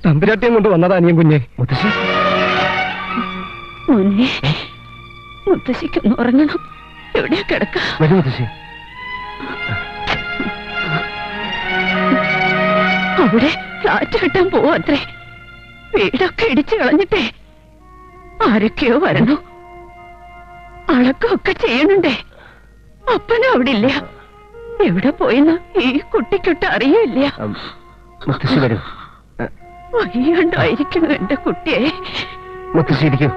തമ്പുരാട്ടിയും കൊണ്ട് വന്നതാ അനിയൻ കുഞ്ഞെ. മുത്തശ്ശി മോനെ, മുത്തശ്ശിക്കൊന്ന് ഉറങ്ങണം. എവിടെയാ കിടക്ക? വരൂ മുത്തശ്ശി. അവിടെ ഫ്ലാറ്റ് കെട്ടാൻ പോവാത്രേ. വീടൊക്കെ ഇടിച്ചു കളഞ്ഞിട്ടേ ആരൊക്കെയോ വരണു. അളക്കമൊക്കെ ചെയ്യണുണ്ടേ. അപ്പനും അവിടെ ഇല്ല. എവിടെ പോയെന്ന് ഈ കുട്ടിക്കൊട്ട് അറിയില്ല. മുത്തശ്ശി വരൂ. വയ്യാണ്ടായിരിക്കുന്നു എന്റെ കുട്ടിയെ. മുത്തശ്ശി ഇരിക്കൂ.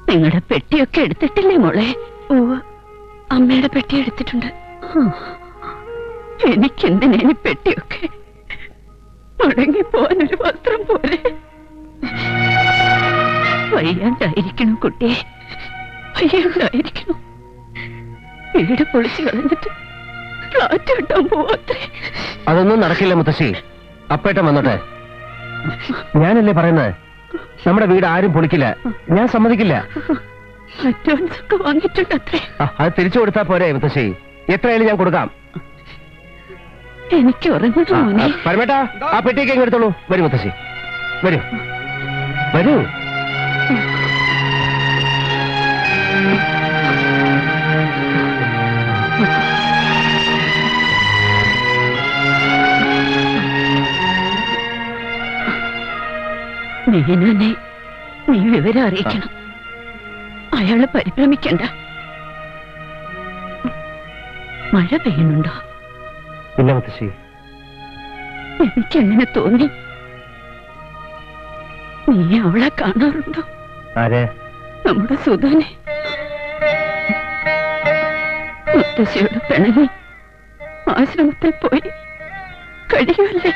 നിങ്ങളുടെ പെട്ടിയൊക്കെ എടുത്തിട്ടില്ലേ മോളെ? അമ്മയുടെ പെട്ടി എടുത്തിട്ടുണ്ട്. എനിക്കെന്തിനീ പെട്ടിയൊക്കെ? മുടങ്ങി പോവാനൊരു വസ്ത്രം പോലെ. വയ്യാണ്ടായിരിക്കണം കുട്ടിയെ, വയ്യാണ്ടായിരിക്കണം. വീട് പൊളിച്ചു കളഞ്ഞിട്ട് ഫ്ലാറ്റ് കിട്ടാൻ പോവാത്രേ. അതൊന്നും നടക്കില്ല മുത്തശ്ശി. അപ്പേട്ടൻ വന്നോട്ടെ. ഞാനല്ലേ പറയുന്നത്, നമ്മുടെ വീട് ആരും പൊളിക്കില്ല. ഞാൻ സമ്മതിക്കില്ല. അഡ്വാൻസ് ഒക്കെ വാങ്ങിയിട്ടുണ്ട് അത്രേ. അത് തിരിച്ചു കൊടുത്താ പോരെ മുത്തശ്ശി? എത്രയായാലും ഞാൻ കൊടുക്കാം. എനിക്ക് ഉറങ്ങണം. പരമേട്ടാ, ആ പെട്ടിയൊക്കെ ഇങ്ങ് എടുത്തോളൂ. വരൂ മുത്തശ്ശി, വരൂ വരൂ. മേനോനെ നീ വിവരം അറിയിക്കണം. അയാള് പരിഭ്രമിക്കണ്ട. മഴ പെയ്യുന്നുണ്ടോ? ഇല്ല മുത്തശ്ശി. എനിക്കെങ്ങനെ തോന്നി. നീ അവളെ കാണാറുണ്ടോ? ആരെ? നമ്മുടെ സുധനെ. മുത്തശ്ശിയോട് പിണങ്ങി ആശ്രമത്തിൽ പോയി കഴിയുമല്ലേ?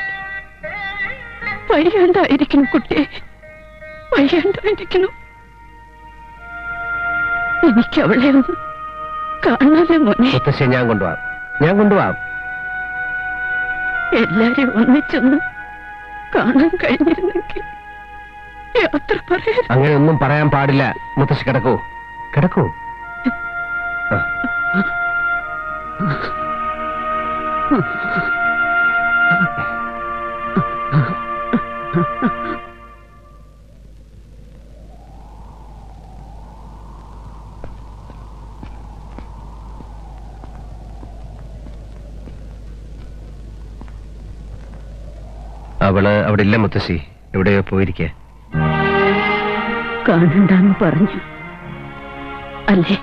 വയ്യാണ്ടായിരിക്കുന്നു കുട്ടിയെ, വയ്യാണ്ടായിരിക്കുന്നു. എനിക്ക് അവളെ ഒന്ന് കാണാതെ മോനെ. മുത്തശ്ശി ഞാൻ കൊണ്ടുപോവാം, ഞാൻ കൊണ്ടുപോവാം. എല്ലാരും ഒന്നിച്ചൊന്ന് കാണാൻ കഴിഞ്ഞിരുന്നെങ്കിൽ യാത്ര പറയാൻ. അങ്ങനെ ഒന്നും പറയാൻ പാടില്ല മുത്തശ്ശി. കിടക്കൂ, കിടക്കൂ. അവള് അവിടെ ഇല്ല മുത്തശ്ശി. എവിടെയോ പോയിരിക്കേ. കാണണ്ടെന്ന് പറഞ്ഞു അല്ലേ?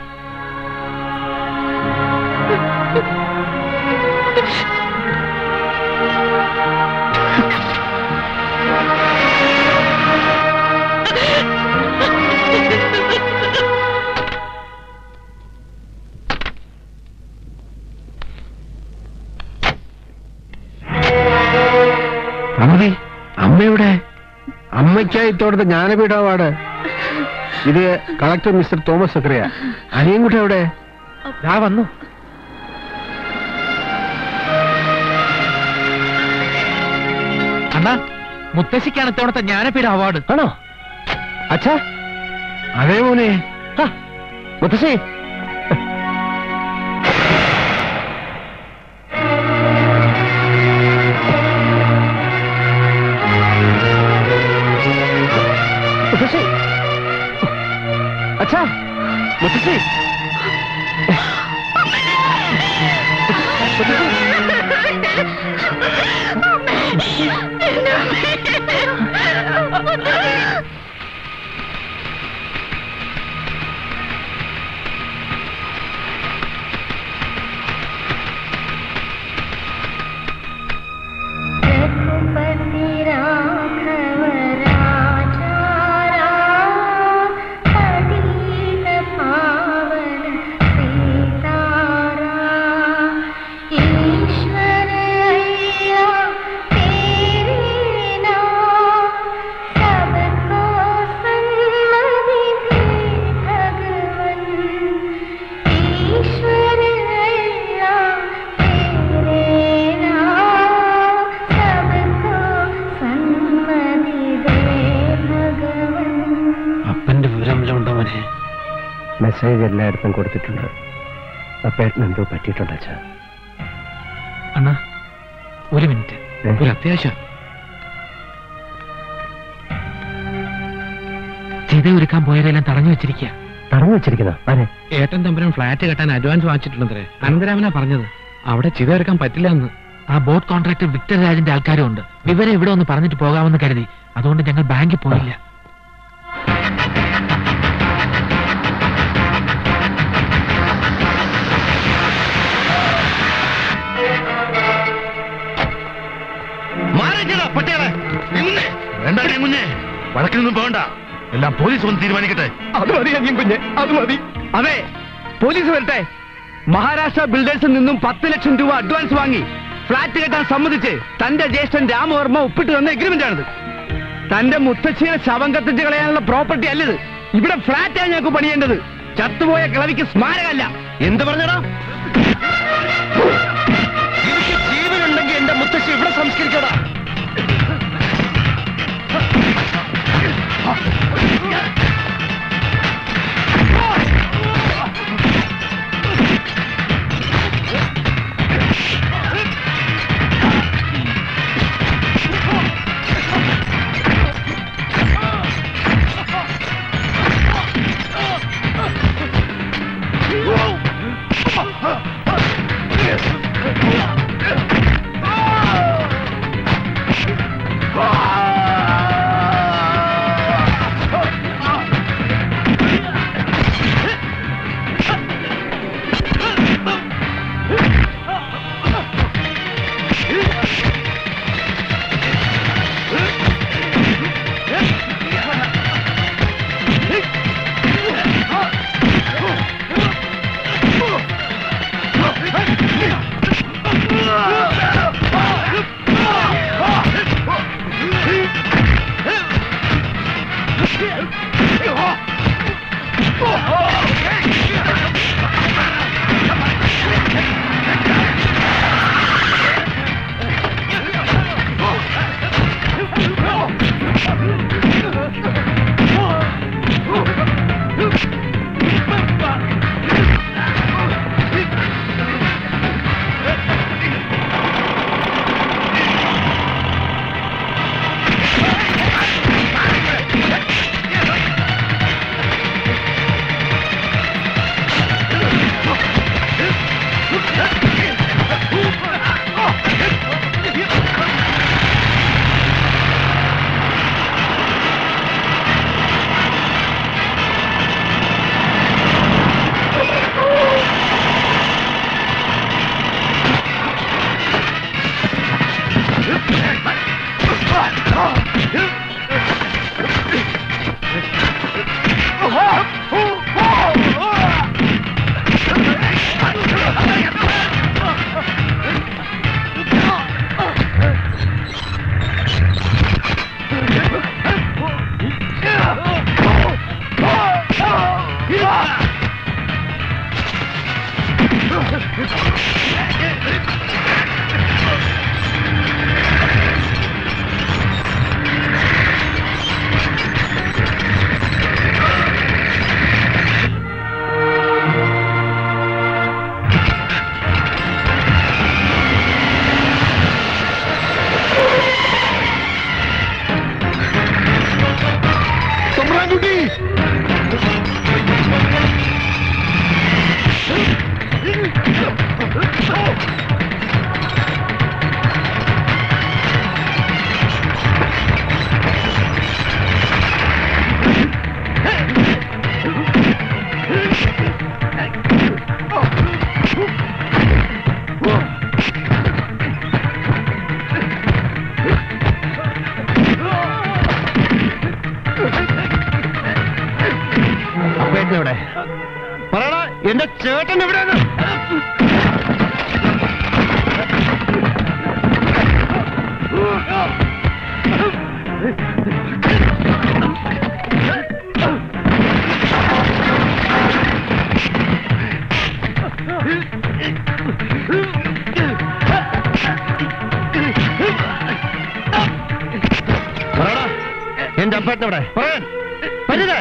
അമ്മയുടെ അമ്മയ്ക്കായി തോടുത്ത ജ്ഞാനപീഠ അവാർഡ്. ഇത് കളക്ടർ മിസ്റ്റർ തോമസ് സക്രിയ. അനിയൻകുട്ടി എവിടെ? ഞാൻ വന്നു. അണ്ണാ, മുത്തശ്ശിക്കാണ് ഇത്തവണത്തെ ജ്ഞാനപീഠ അവാർഡ്. ആണോ? അച്ഛാ, അതേ മോനെ. മുത്തശ്ശി, മുത്തശ്ശി, അച്ഛാ, മുത്തശ്ശി, മെസ്സേജ് എല്ലായിടത്തും കൊടുത്തിട്ടുണ്ട്. അപ്പേട്ടന് എന്തോ പറ്റിയിട്ടുണ്ട് അച്ഛാ. അണ്ണാ ഒരു മിനിറ്റ്, ഒരു അത്യാവശ്യം. ചിത ഒരുക്കാൻ പോയതെല്ലാം തടഞ്ഞു വെച്ചിരിക്കുക. തടഞ്ഞു വെച്ചിരിക്കുന്ന ആരെ? ഏട്ടൻ തമ്പുരാൻ ഫ്ലാറ്റ് കെട്ടാൻ അഡ്വാൻസ് വാങ്ങിച്ചിട്ടുണ്ടത്രേ. അനന്തരാമനാ പറഞ്ഞത്. അവിടെ ചിത ഒരുക്കാൻ പറ്റില്ല എന്ന്. ആ ബോട്ട് കോൺട്രാക്ടർ വിക്ടർ രാജിന്റെ ആൾക്കാരും ഉണ്ട്. വിവരം ഇവിടെ ഒന്ന് പറഞ്ഞിട്ട് പോകാമെന്ന് കരുതി. അതുകൊണ്ട് ഞങ്ങൾ ബാങ്കിൽ പോയില്ല. വഴക്കിനൊന്നും പോകണ്ട, എല്ലാം പോലീസ് ഒന്ന് തീരുമാനിക്കട്ടെ. അത് മതി കുഞ്ഞെ, അത് മതി. അതെ, പോലീസ് വരട്ടെ. മഹാരാഷ്ട്ര ബിൽഡേഴ്സിൽ നിന്നും 10 ലക്ഷം രൂപ അഡ്വാൻസ് വാങ്ങി ഫ്ലാറ്റ് കെട്ടാൻ സമ്മതിച്ച് തന്റെ ജ്യേഷ്ഠൻ രാമവർമ്മ ഒപ്പിട്ട് തന്ന എഗ്രിമെന്റ് ആണിത്. തന്റെ മുത്തച്ഛിയെ ശവം കത്തിച്ച് കളയാനുള്ള പ്രോപ്പർട്ടി അല്ലത്. ഇവിടെ ഫ്ലാറ്റാണ് ഞങ്ങൾക്ക് പണിയേണ്ടത്. ചത്തുപോയ കിളവിക്ക് സ്മാരകമല്ല. എന്ത് പറഞ്ഞടാ? എനിക്ക് ജീവനുണ്ടെങ്കിൽ എന്റെ മുത്തച്ഛി ഇവിടെ സംസ്കരിക്കടാ. പറയടാ, എന്റെ ചേട്ടൻ എവിടെയാണ്? പറയടാ, എന്റെ അപ്പേട്ടനെവിടെ? പറയാൻ പറ്റില്ലേ?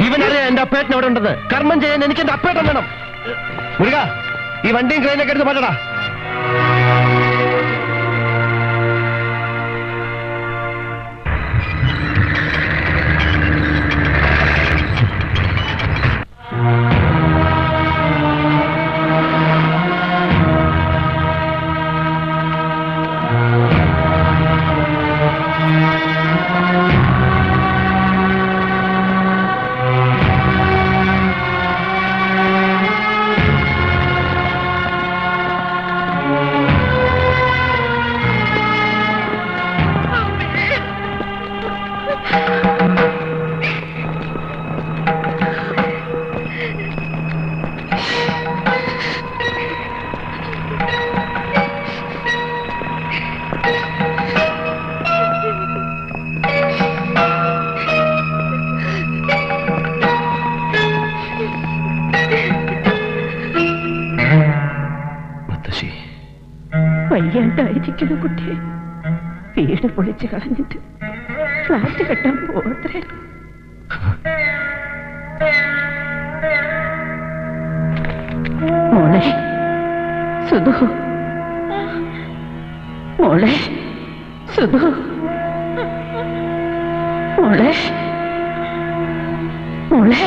ഇവനറിയാം എന്റെ അപ്പേട്ടൻ എവിടെ ഉണ്ടെന്ന്. കർമ്മം ചെയ്യാൻ എനിക്ക് എന്റെ അപ്പേട്ടൻ വേണം. മുരുക, ഈ വണ്ടിയും ക്രെയിനൊക്കെ എടുത്ത് മാറ്റടാ. വയ്യാണ്ടായിരിക്കണ കുട്ടിയെ വീട് പൊളിച്ചു കളഞ്ഞിട്ട് ഫ്ലാറ്റ് കെട്ടാൻ പോത്രേ. മോളെ സുധു, മോളെ സുധു, മോളെ മോളെ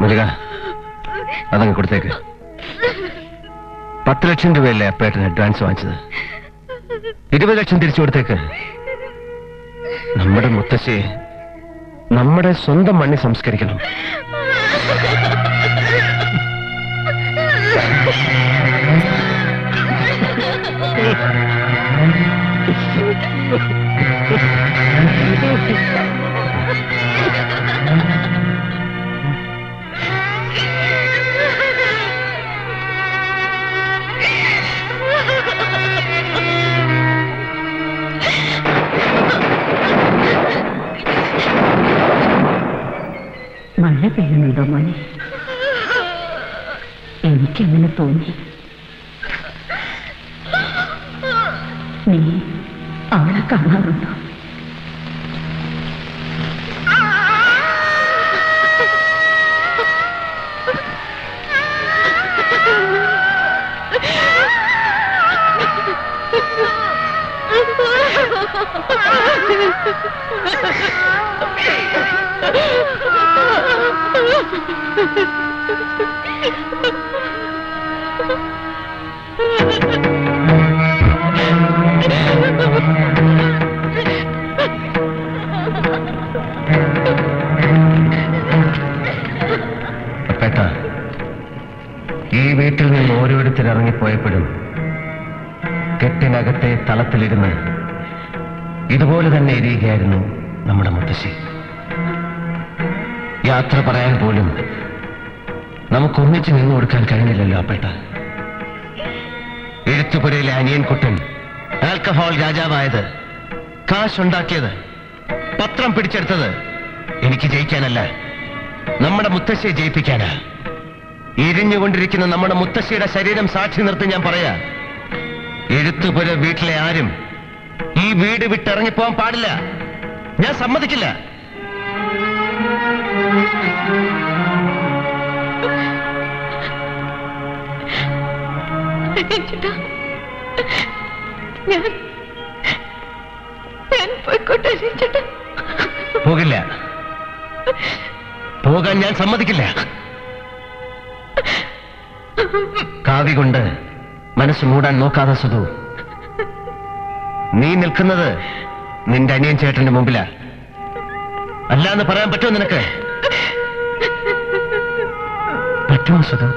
മല്ലിക, അതങ്ങ് കൊടുത്തേക്ക്. 10 ലക്ഷം രൂപയല്ലേ അപ്പേട്ടന് അഡ്വാൻസ് വാങ്ങിച്ചത്? 20 ലക്ഷം തിരിച്ചു കൊടുത്തേക്ക്. നമ്മുടെ മുത്തശ്ശിയെ നമ്മുടെ സ്വന്തം മണ്ണിൽ സംസ്കരിക്കണം. മഴ പെയ്യുന്നുണ്ടോ മോനെ? എനിക്കെങ്ങനെ തോന്നി. നീ അവളെ കാണാറുണ്ടോ? അപ്പേട്ട, ഈ വീട്ടിൽ നിന്ന് ഓരോരുത്തരിറങ്ങിപ്പോയപ്പോഴും കെട്ടിനകത്തെ തളത്തിലിരുന്ന് ഇതുപോലെ തന്നെ ഇരിക്കുകയായിരുന്നു നമ്മുടെ മുത്തശ്ശി. യാത്ര പറയാൻ പോലും നമുക്കൊന്നിച്ച് നിന്നു കൊടുക്കാൻ കഴിഞ്ഞില്ലല്ലോ അപ്പേട്ട. എഴുത്തുപുരയിലെ അനിയൻകുട്ടൻ ആൽക്കഹോൾ രാജാവായത്, കാശുണ്ടാക്കിയത്, പത്രം പിടിച്ചെടുത്തത് എനിക്ക് ജയിക്കാനല്ല, നമ്മുടെ മുത്തശ്ശിയെ ജയിപ്പിക്കാനാ. എരിഞ്ഞുകൊണ്ടിരിക്കുന്ന നമ്മുടെ മുത്തശ്ശിയുടെ ശരീരം സാക്ഷി നിർത്തി ഞാൻ പറയാ, എഴുത്തുപുര വീട്ടിലെ ആരും ഈ വീട് വിട്ടിറങ്ങിപ്പോവാൻ പാടില്ല. ഞാൻ സമ്മതിക്കില്ല. പോകില്ല, പോകാൻ ഞാൻ സമ്മതിക്കില്ല. കാവി കൊണ്ട് മനസ്സ് മൂടാൻ നോക്കാതെ സുധു, നീ നിൽക്കുന്നത് നിന്റെ അനിയൻ ചേട്ടന്റെ മുമ്പിലാ. അല്ലാന്ന് പറയാൻ പറ്റുമോ നിനക്ക്? പറ്റുമോ സുധു?